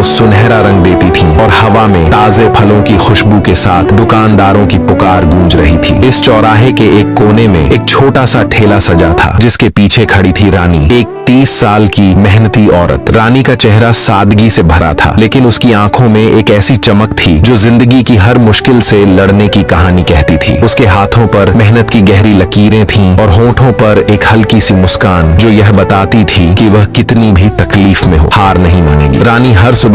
को सुनहरा रंग देती थीं और हवा में ताजे फलों की खुशबू के साथ दुकानदारों की पुकार गूंज रही थी। इस चौराहे के एक कोने में एक छोटा सा ठेला सजा था, जिसके पीछे खड़ी थी रानी, एक 30 साल की मेहनती औरत। रानी का चेहरा सादगी से भरा था, लेकिन उसकी आंखों में एक ऐसी चमक थी जो जिंदगी की हर मुश्किल से लड़ने की कहानी कहती थी। उसके हाथों पर मेहनत की गहरी लकीरें थीं और होठों पर एक हल्की सी मुस्कान जो यह बताती थी कि वह कितनी भी तकलीफ में हो, हार नहीं मानेगी। रानी हर सुबह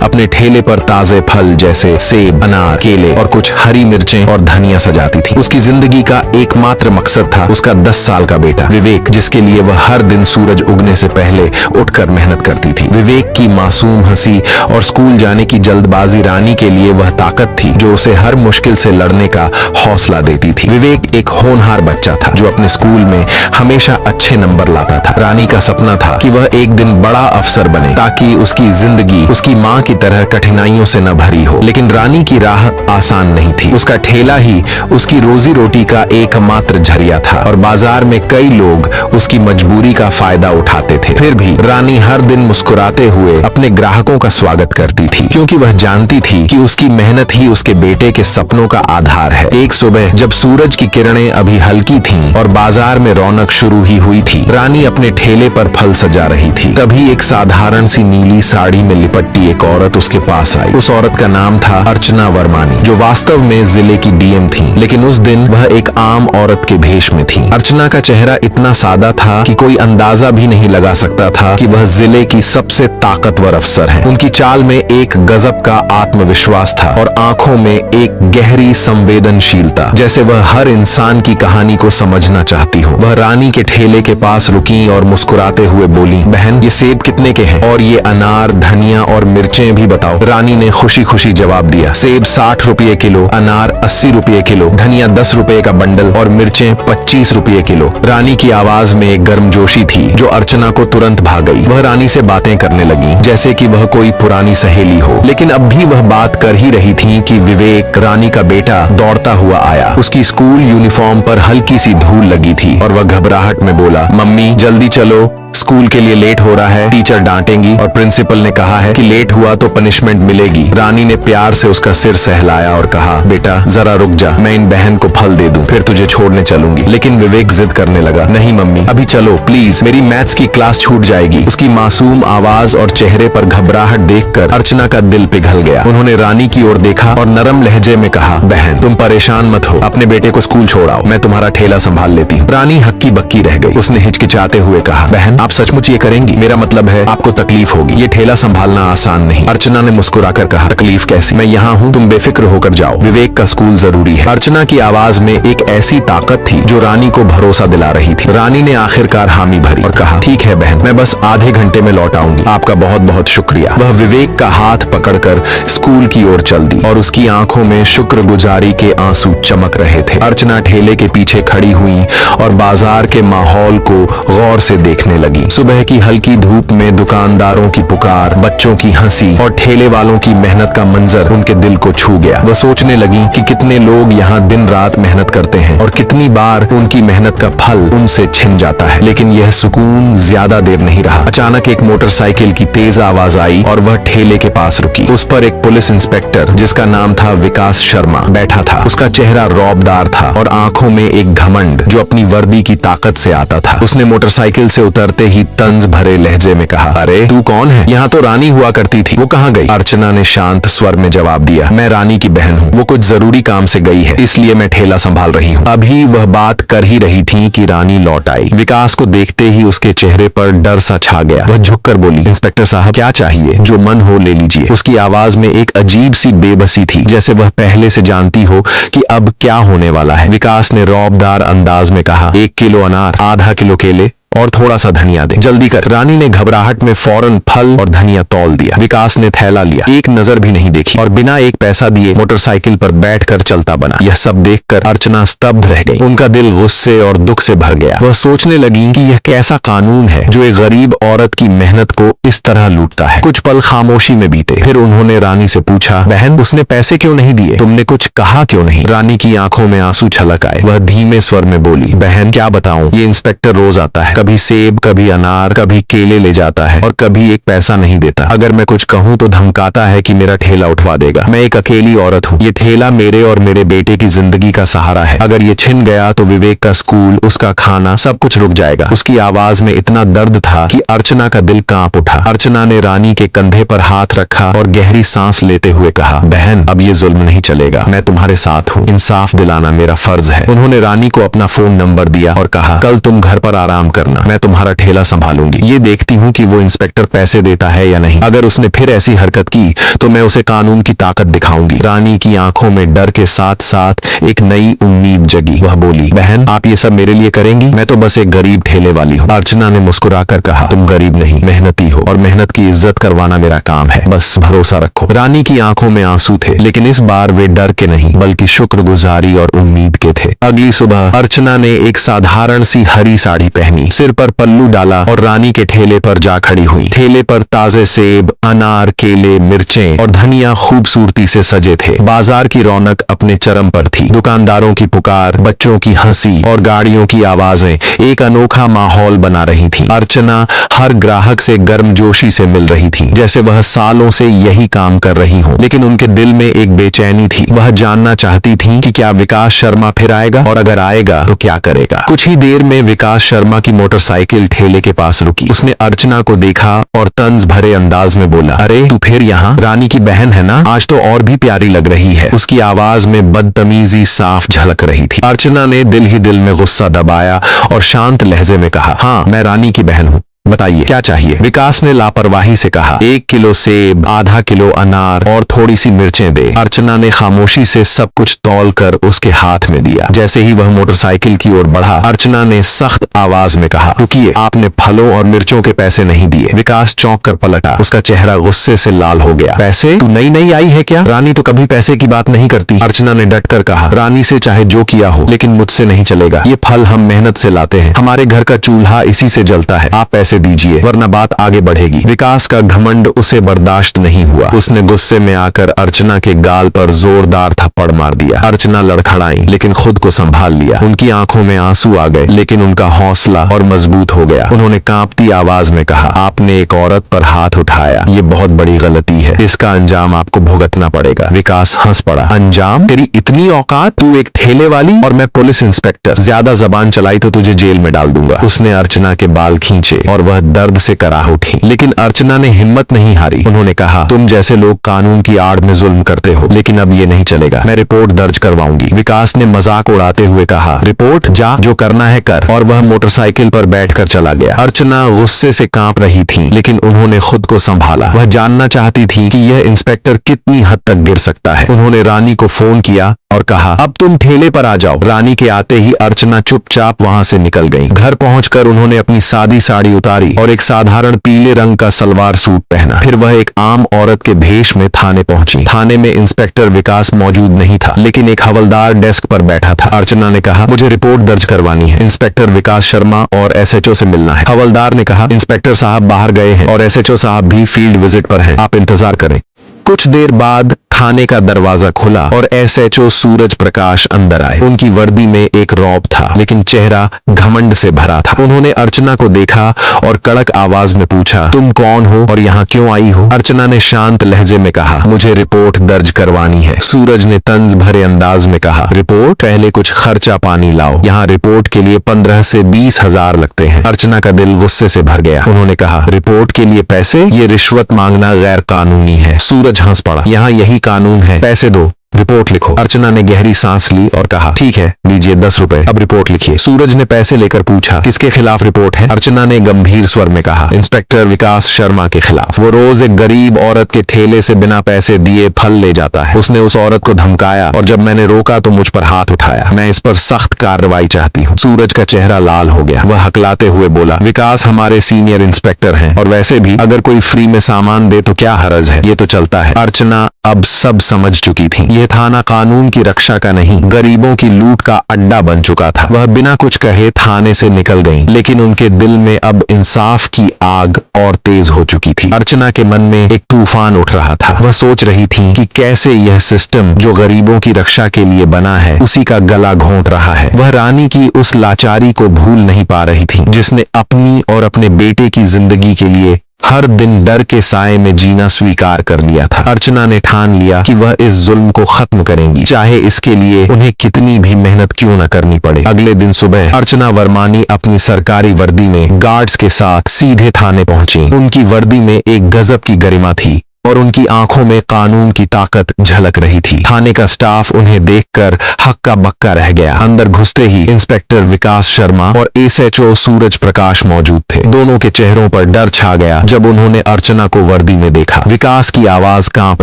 अपने ठेले पर ताजे फल जैसे सेब, अनार, केले और कुछ हरी मिर्चें और धनिया सजाती थी। उसकी जिंदगी का एकमात्र मकसद था उसका 10 साल का बेटा विवेक, जिसके लिए वह हर दिन सूरज उगने से पहले उठकर मेहनत करती थी। विवेक की मासूम हंसी और स्कूल जाने की जल्दबाजी रानी के लिए वह ताकत थी जो उसे हर मुश्किल से लड़ने का हौसला देती थी। विवेक एक होनहार बच्चा था जो अपने स्कूल में हमेशा अच्छे नंबर लाता था। रानी का सपना था कि वह एक दिन बड़ा अफसर बने, ताकि उसकी जिंदगी उसकी माँ की तरह कठिनाइयों से न भरी हो। लेकिन रानी की राह आसान नहीं थी। उसका ठेला ही उसकी रोजी रोटी का एकमात्र जरिया था और बाजार में कई लोग उसकी मजबूरी का फायदा उठाते थे। फिर भी रानी हर दिन मुस्कुराते हुए अपने ग्राहकों का स्वागत करती थी, क्योंकि वह जानती थी कि उसकी मेहनत ही उसके बेटे के सपनों का आधार है। एक सुबह जब सूरज की किरणें अभी हल्की थीं और बाजार में रौनक शुरू ही हुई थी, रानी अपने ठेले पर फल सजा रही थी। तभी एक साधारण सी नीली साड़ी में लिपटी एक औरत उसके पास आई। उस औरत का नाम था अर्चना वर्मानी, जो वास्तव में जिले की डीएम थी, लेकिन उस दिन वह एक आम औरत के भेष में थी। अर्चना का चेहरा इतना सादा था कि कोई अंदाजा भी नहीं लगा सकता था कि वह जिले की सबसे ताकतवर अफसर है। उनकी चाल में एक गजब का आत्मविश्वास था और आंखों में एक गहरी संवेदनशीलता, जैसे वह हर इंसान की कहानी को समझना चाहती हो। वह रानी के ठेले के पास रुकी और मुस्कुराते हुए बोली, बहन ये सेब कितने के हैं? और ये अनार, धनिया और मिर्चें भी बताओ। रानी ने खुशी खुशी जवाब दिया, सेब 60 रुपये किलो, अनार 80 रुपये किलो, धनिया 10 रुपये का बंडल और मिर्चें 25 रुपये किलो। रानी की आवाज में एक गर्मजोशी थी जो अर्चना को तुरंत भा गई। वह रानी से बातें करने लगी जैसे कि वह कोई पुरानी सहेली हो, लेकिन अब भी वह बात कर ही रही थी कि विवेक, रानी का बेटा, दौड़ता हुआ आया। उसकी स्कूल यूनिफॉर्म पर हल्की सी धूल लगी थी और वह घबराहट में बोला, मम्मी जल्दी चलो, स्कूल के लिए लेट हो रहा है, टीचर डांटेंगी और प्रिंसिपल ने कहा है कि लेट हुआ तो पनिशमेंट मिलेगी। रानी ने प्यार से उसका सिर सहलाया और कहा, बेटा जरा रुक जा, मैं इन बहन को फल दे दूं, फिर तुझे छोड़ने चलूंगी। लेकिन विवेक जिद करने लगा, नहीं मम्मी अभी चलो प्लीज, मेरी मैथ्स की क्लास छूट जाएगी। उसकी मासूम आवाज और चेहरे पर घबराहट देखकर अर्चना का दिल पिघल गया। उन्होंने रानी की ओर देखा और नरम लहजे में कहा, बहन तुम परेशान मत हो, अपने बेटे को स्कूल छोड़ाओ, मैं तुम्हारा ठेला संभाल लेती हूँ। रानी हक्की बक्की रह गई। उसने हिचकिचाते हुए कहा, बहन आप सचमुच ये करेंगी? मेरा मतलब है आपको तकलीफ होगी, ये ठेला संभालना आसान नहीं। अर्चना ने मुस्कुराकर कहा, तकलीफ कैसी, मैं यहाँ हूँ, तुम बेफिक्र होकर जाओ, विवेक का स्कूल जरूरी है। अर्चना की आवाज में एक ऐसी ताकत थी जो रानी को भरोसा दिला रही थी। रानी ने आखिरकार हामी भरी और कहा, ठीक है बहन, मैं बस आधे घंटे में लौट आऊंगी, आपका बहुत बहुत शुक्रिया। वह विवेक का हाथ पकड़कर स्कूल की ओर चल दी और उसकी आंखों में शुक्रगुजारी के आंसू चमक रहे थे। अर्चना ठेले के पीछे खड़ी हुई और बाजार के माहौल को गौर से देखने लगी। सुबह की हल्की धूप में दुकानदारों की पुकार, बच्चों की हंसी और ठेले वालों की मेहनत का मंजर उनके दिल को छू गया। वह सोचने लगी कि कितने लोग यहाँ दिन रात मेहनत करते हैं और कितनी बार उनकी मेहनत का फल उनसे छिन जाता है। लेकिन यह सुकून ज्यादा देर नहीं रहा। अचानक एक मोटरसाइकिल की तेज आवाज आई और वह ठेले के पास रुकी। उस पर एक पुलिस इंस्पेक्टर, जिसका नाम था विकास शर्मा, बैठा था। उसका चेहरा रौबदार था और आंखों में एक घमंड जो अपनी वर्दी की ताकत से आता था। उसने मोटरसाइकिल से उतरते ही तंज भरे लहजे में कहा, अरे तू कौन है? यहाँ तो रानी हुआ करती थी, वो कहाँ गई? अर्चना ने शांत स्वर में जवाब दिया, मैं रानी की बहन हूँ, वो कुछ जरूरी काम से गई है, इसलिए मैं ठेला संभाल रही हूँ। अभी वह बात कर ही रही थी कि रानी लौट आई। विकास को देखते ही उसके चेहरे पर डर सा छा गया। वह झुककर बोली, इंस्पेक्टर साहब क्या चाहिए? जो मन हो ले लीजिए। उसकी आवाज में एक अजीब सी बेबसी थी, जैसे वह पहले से जानती हो कि अब क्या होने वाला है। विकास ने रौबदार अंदाज में कहा, 1 किलो अनार, आधा किलो केले और थोड़ा सा धनिया दे, जल्दी कर। रानी ने घबराहट में फौरन फल और धनिया तौल दिया। विकास ने थैला लिया, एक नजर भी नहीं देखी और बिना एक पैसा दिए मोटरसाइकिल पर बैठकर चलता बना। यह सब देखकर अर्चना स्तब्ध रह गई। उनका दिल गुस्से और दुख से भर गया। वह सोचने लगी कि यह कैसा कानून है जो एक गरीब औरत की मेहनत को इस तरह लूटता है। कुछ पल खामोशी में बीते। फिर उन्होंने रानी से पूछा, बहन उसने पैसे क्यों नहीं दिए? तुमने कुछ कहा क्यों नहीं? रानी की आंखों में आंसू छलक आए। वह धीमे स्वर में बोली, बहन क्या बताऊं, ये इंस्पेक्टर रोज आता है, कभी सेब, कभी अनार, कभी केले ले जाता है और कभी एक पैसा नहीं देता। अगर मैं कुछ कहूँ तो धमकाता है कि मेरा ठेला उठवा देगा। मैं एक अकेली औरत हूँ, ये ठेला मेरे और मेरे बेटे की जिंदगी का सहारा है। अगर ये छिन गया तो विवेक का स्कूल, उसका खाना, सब कुछ रुक जाएगा। उसकी आवाज में इतना दर्द था कि अर्चना का दिल कांप उठा। अर्चना ने रानी के कंधे पर हाथ रखा और गहरी सांस लेते हुए कहा, बहन, अब ये जुल्म नहीं चलेगा। मैं तुम्हारे साथ हूँ। इंसाफ दिलाना मेरा फर्ज है। उन्होंने रानी को अपना फोन नंबर दिया और कहा, कल तुम घर पर आराम करना, मैं तुम्हारा ठेला संभालूंगी। ये देखती हूँ कि वो इंस्पेक्टर पैसे देता है या नहीं। अगर उसने फिर ऐसी हरकत की तो मैं उसे कानून की ताकत दिखाऊंगी। रानी की आंखों में डर के साथ साथ एक नई उम्मीद जगी। वह बोली, बहन, आप ये सब मेरे लिए करेंगी? मैं तो बस एक गरीब ठेले वाली हूँ। अर्चना ने मुस्कुराकर कहा, तुम गरीब नहीं, मेहनती हो और मेहनत की इज्जत करवाना मेरा काम है। बस भरोसा रखो। रानी की आंखों में आंसू थे, लेकिन इस बार वे डर के नहीं बल्कि शुक्रगुजारी और उम्मीद के थे। अगली सुबह अर्चना ने एक साधारण सी हरी साड़ी पहनी, सिर पर पल्लू डाला और रानी के ठेले पर जा खड़ी हुई। ठेले पर ताजे सेब, अनार, केले, मिर्चें और धनिया खूबसूरती से सजे थे। बाजार की रौनक अपने चरम पर थी। दुकानदारों की पुकार, बच्चों की हंसी और गाड़ियों की आवाजें एक अनोखा माहौल बना रही थी। अर्चना हर ग्राहक से गर्मजोशी से मिल रही थी, जैसे वह सालों से यही काम कर रही हो। लेकिन उनके दिल में एक बेचैनी थी। वह जानना चाहती थी कि क्या विकास शर्मा फिर आएगा, और अगर आएगा तो क्या करेगा। कुछ ही देर में विकास शर्मा की मोटरसाइकिल ठेले के पास रुकी। उसने अर्चना को देखा और तंज भरे अंदाज में बोला, अरे तू फिर यहाँ? रानी की बहन है ना? आज तो और भी प्यारी लग रही है। उसकी आवाज में बदतमीजी साफ झलक रही थी। अर्चना ने दिल ही दिल में गुस्सा दबाया और शांत लहजे में कहा, हाँ, मैं रानी की बहन हूँ, बताइए क्या चाहिए? विकास ने लापरवाही से कहा, 1 किलो सेब, आधा किलो अनार और थोड़ी सी मिर्चें दे। अर्चना ने खामोशी से सब कुछ तौल कर उसके हाथ में दिया। जैसे ही वह मोटरसाइकिल की ओर बढ़ा, अर्चना ने सख्त आवाज में कहा, रुकिए, आपने फलों और मिर्चों के पैसे नहीं दिए। विकास चौंक कर पलटा। उसका चेहरा गुस्से से लाल हो गया। पैसे? तू नई नई आई है क्या? रानी तो कभी पैसे की बात नहीं करती। अर्चना ने डटकर कहा, रानी से चाहे जो किया हो, लेकिन मुझसे नहीं चलेगा। ये फल हम मेहनत से लाते हैं, हमारे घर का चूल्हा इसी से जलता है। आप पैसे दीजिए वरना बात आगे बढ़ेगी। विकास का घमंड उसे बर्दाश्त नहीं हुआ। उसने गुस्से में आकर अर्चना के गाल पर जोरदार थप्पड़ मार दिया। अर्चना लड़खड़ाई, लेकिन खुद को संभाल लिया। उनकी आंखों में आंसू आ गए, लेकिन उनका हौसला और मजबूत हो गया। उन्होंने कांपती आवाज में कहा, आपने एक औरत पर हाथ उठाया, ये बहुत बड़ी गलती है। इसका अंजाम आपको भुगतना पड़ेगा। विकास हंस पड़ा। अंजाम? तेरी इतनी औकात? तू एक ठेले वाली और मैं पुलिस इंस्पेक्टर। ज्यादा जबान चलाई तो तुझे जेल में डाल दूंगा। उसने अर्चना के बाल खींचे और वह दर्द से कराह उठी, लेकिन अर्चना ने हिम्मत नहीं हारी। उन्होंने कहा, तुम जैसे लोग कानून की आड़ में जुल्म करते हो, लेकिन अब ये नहीं चलेगा। मैं रिपोर्ट दर्ज करवाऊंगी। विकास ने मजाक उड़ाते हुए कहा, रिपोर्ट? जा, जो करना है कर। और वह मोटरसाइकिल पर बैठकर चला गया। अर्चना गुस्से से कांप रही थी, लेकिन उन्होंने खुद को संभाला। वह जानना चाहती थी कि यह इंस्पेक्टर कितनी हद तक गिर सकता है। उन्होंने रानी को फोन किया और कहा, अब तुम ठेले पर आ जाओ। रानी के आते ही अर्चना चुपचाप वहां से निकल गई। घर पहुंचकर उन्होंने अपनी सादी साड़ी उतारी और एक साधारण पीले रंग का सलवार सूट पहना। फिर वह एक आम औरत के भेष में थाने पहुंची। थाने में इंस्पेक्टर विकास मौजूद नहीं था, लेकिन एक हवलदार डेस्क पर बैठा था। अर्चना ने कहा, मुझे रिपोर्ट दर्ज करवानी है। इंस्पेक्टर विकास शर्मा और एसएचओ से मिलना है। हवलदार ने कहा, इंस्पेक्टर साहब बाहर गए हैं और एसएचओ साहब भी फील्ड विजिट पर हैं, आप इंतजार करें। कुछ देर बाद थाने का दरवाजा खुला और एसएचओ सूरज प्रकाश अंदर आए। उनकी वर्दी में एक रौब था, लेकिन चेहरा घमंड से भरा था। उन्होंने अर्चना को देखा और कड़क आवाज में पूछा, तुम कौन हो और यहाँ क्यों आई हो? अर्चना ने शांत लहजे में कहा, मुझे रिपोर्ट दर्ज करवानी है। सूरज ने तंज भरे अंदाज में कहा, रिपोर्ट? पहले कुछ खर्चा पानी लाओ। यहाँ रिपोर्ट के लिए 15 से 20 हजार लगते हैं। अर्चना का दिल गुस्से से भर गया। उन्होंने कहा, रिपोर्ट के लिए पैसे? ये रिश्वत मांगना गैर कानूनी है। सूरज हंस पड़ा, यहाँ यही कानून है, पैसे दो, रिपोर्ट लिखो। अर्चना ने गहरी सांस ली और कहा, ठीक है, लीजिए 10 रुपए, अब रिपोर्ट लिखिए। सूरज ने पैसे लेकर पूछा, किसके खिलाफ रिपोर्ट है? अर्चना ने गंभीर स्वर में कहा, इंस्पेक्टर विकास शर्मा के खिलाफ। वो रोज एक गरीब औरत के ठेले से बिना पैसे दिए फल ले जाता है। उसने उस औरत को धमकाया और जब मैंने रोका तो मुझ पर हाथ उठाया। मैं इस पर सख्त कार्रवाई चाहती हूँ। सूरज का चेहरा लाल हो गया। वह हकलाते हुए बोला, विकास हमारे सीनियर इंस्पेक्टर हैं और वैसे भी अगर कोई फ्री में सामान दे तो क्या हरज है, ये तो चलता है। अर्चना अब सब समझ चुकी थी। यह थाना कानून की रक्षा का नहीं, गरीबों की लूट का अड्डा बन चुका था। वह बिना कुछ कहे थाने से निकल गईं, लेकिन उनके दिल में अब इंसाफ की आग और तेज हो चुकी थी। अर्चना के मन में एक तूफान उठ रहा था। वह सोच रही थी कि कैसे यह सिस्टम जो गरीबों की रक्षा के लिए बना है उसी का गला घोंट रहा है। वह रानी की उस लाचारी को भूल नहीं पा रही थी जिसने अपनी और अपने बेटे की जिंदगी के लिए हर दिन डर के साए में जीना स्वीकार कर लिया था। अर्चना ने ठान लिया कि वह इस जुल्म को खत्म करेंगी, चाहे इसके लिए उन्हें कितनी भी मेहनत क्यों न करनी पड़े। अगले दिन सुबह अर्चना वर्मानी अपनी सरकारी वर्दी में गार्ड्स के साथ सीधे थाने पहुंची। उनकी वर्दी में एक गजब की गरिमा थी और उनकी आंखों में कानून की ताकत झलक रही थी। थाने का स्टाफ उन्हें देखकर हक्का बक्का रह गया। अंदर घुसते ही इंस्पेक्टर विकास शर्मा और एसएचओ सूरज प्रकाश मौजूद थे। दोनों के चेहरों पर डर छा गया जब उन्होंने अर्चना को वर्दी में देखा। विकास की आवाज कांप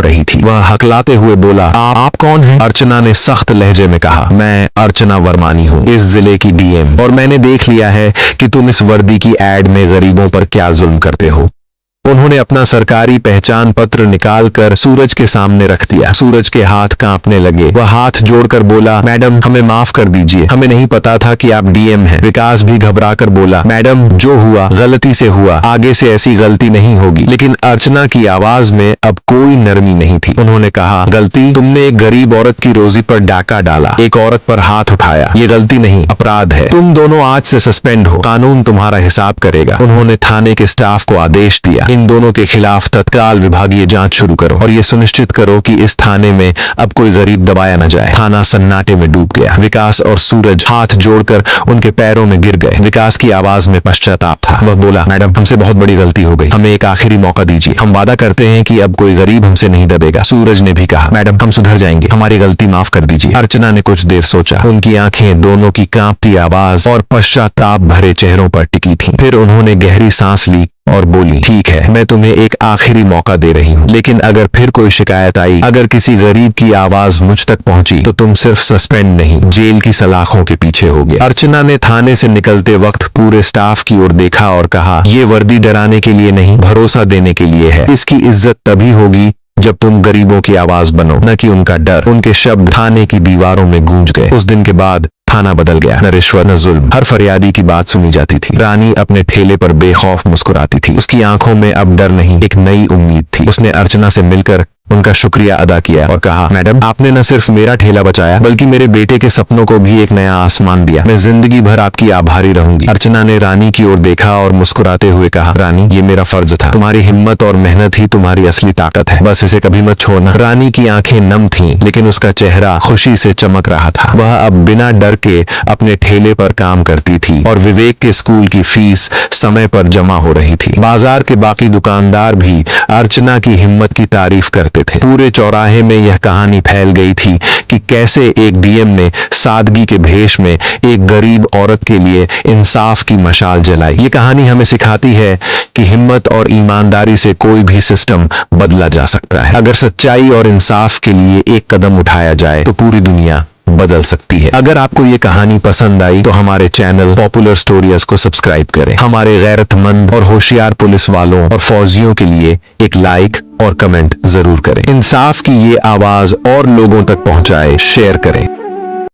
रही थी। वह हकलाते हुए बोला, आप कौन हैं? अर्चना ने सख्त लहजे में कहा, मैं अर्चना वर्मानी हूँ, इस जिले की डीएम, और मैंने देख लिया है कि तुम इस वर्दी की एड में गरीबों पर क्या जुल्म करते हो। उन्होंने अपना सरकारी पहचान पत्र निकालकर सूरज के सामने रख दिया। सूरज के हाथ कांपने लगे। वह हाथ जोड़कर बोला, मैडम हमें माफ कर दीजिए, हमें नहीं पता था कि आप डीएम हैं। विकास भी घबराकर बोला, मैडम जो हुआ गलती से हुआ, आगे से ऐसी गलती नहीं होगी। लेकिन अर्चना की आवाज में अब कोई नरमी नहीं थी। उन्होंने कहा, गलती? तुमने एक गरीब औरत की रोजी पर डाका डाला, एक औरत पर हाथ उठाया, ये गलती नहीं अपराध है। तुम दोनों आज से सस्पेंड हो, कानून तुम्हारा हिसाब करेगा। उन्होंने थाने के स्टाफ को आदेश दिया, इन दोनों के खिलाफ तत्काल विभागीय जांच शुरू करो और ये सुनिश्चित करो कि इस थाने में अब कोई गरीब दबाया न जाए। थाना सन्नाटे में डूब गया। विकास और सूरज हाथ जोड़कर उनके पैरों में गिर गए। विकास की आवाज में पश्चाताप था। वह बोला, मैडम हमसे बहुत बड़ी गलती हो गई, हमें एक आखिरी मौका दीजिए, हम वादा करते हैं कि अब कोई गरीब हमसे नहीं दबेगा। सूरज ने भी कहा, मैडम हम सुधर जाएंगे, हमारी गलती माफ कर दीजिए। अर्चना ने कुछ देर सोचा। उनकी आंखें दोनों की कांपती आवाज और पश्चाताप भरे चेहरों पर टिकी थीं। फिर उन्होंने गहरी सांस ली और बोली, ठीक है, मैं तुम्हें एक आखिरी मौका दे रही हूँ, लेकिन अगर फिर कोई शिकायत आई, अगर किसी गरीब की आवाज मुझ तक पहुंची, तो तुम सिर्फ सस्पेंड नहीं, जेल की सलाखों के पीछे होगे। अर्चना ने थाने से निकलते वक्त पूरे स्टाफ की ओर देखा और कहा, ये वर्दी डराने के लिए नहीं, भरोसा देने के लिए है। इसकी इज्जत तभी होगी जब तुम गरीबों की आवाज बनो, न कि उनका डर। उनके शब्द थाने की दीवारों में गूंज गए। उस दिन के बाद थाना बदल गया। न रिश्वत न जुल्म, हर फरियादी की बात सुनी जाती थी। रानी अपने ठेले पर बेखौफ मुस्कुराती थी। उसकी आंखों में अब डर नहीं, एक नई उम्मीद थी। उसने अर्चना से मिलकर उनका शुक्रिया अदा किया और कहा, मैडम आपने न सिर्फ मेरा ठेला बचाया बल्कि मेरे बेटे के सपनों को भी एक नया आसमान दिया। मैं जिंदगी भर आपकी आभारी रहूंगी। अर्चना ने रानी की ओर देखा और मुस्कुराते हुए कहा, रानी ये मेरा फर्ज था, तुम्हारी हिम्मत और मेहनत ही तुम्हारी असली ताकत है, बस इसे कभी मत छोड़ना। रानी की आंखें नम थीं, लेकिन उसका चेहरा खुशी से चमक रहा था। वह अब बिना डर के अपने ठेले पर काम करती थी और विवेक के स्कूल की फीस समय पर जमा हो रही थी। बाजार के बाकी दुकानदार भी अर्चना की हिम्मत की तारीफ करते थे। पूरे चौराहे में यह कहानी फैल गई थी कि कैसे एक डीएम ने सादगी के भेष में एक गरीब औरत के लिए इंसाफ की मशाल जलाई। ये कहानी हमें सिखाती है कि हिम्मत और ईमानदारी से कोई भी सिस्टम बदला जा सकता है। अगर सच्चाई और इंसाफ के लिए एक कदम उठाया जाए तो पूरी दुनिया बदल सकती है। अगर आपको ये कहानी पसंद आई तो हमारे चैनल पॉपुलर स्टोरीज को सब्सक्राइब करें। हमारे गैरतमंद और होशियार पुलिस वालों और फौजियों के लिए एक लाइक और कमेंट जरूर करें। इंसाफ की ये आवाज और लोगों तक पहुंचाए, शेयर करें।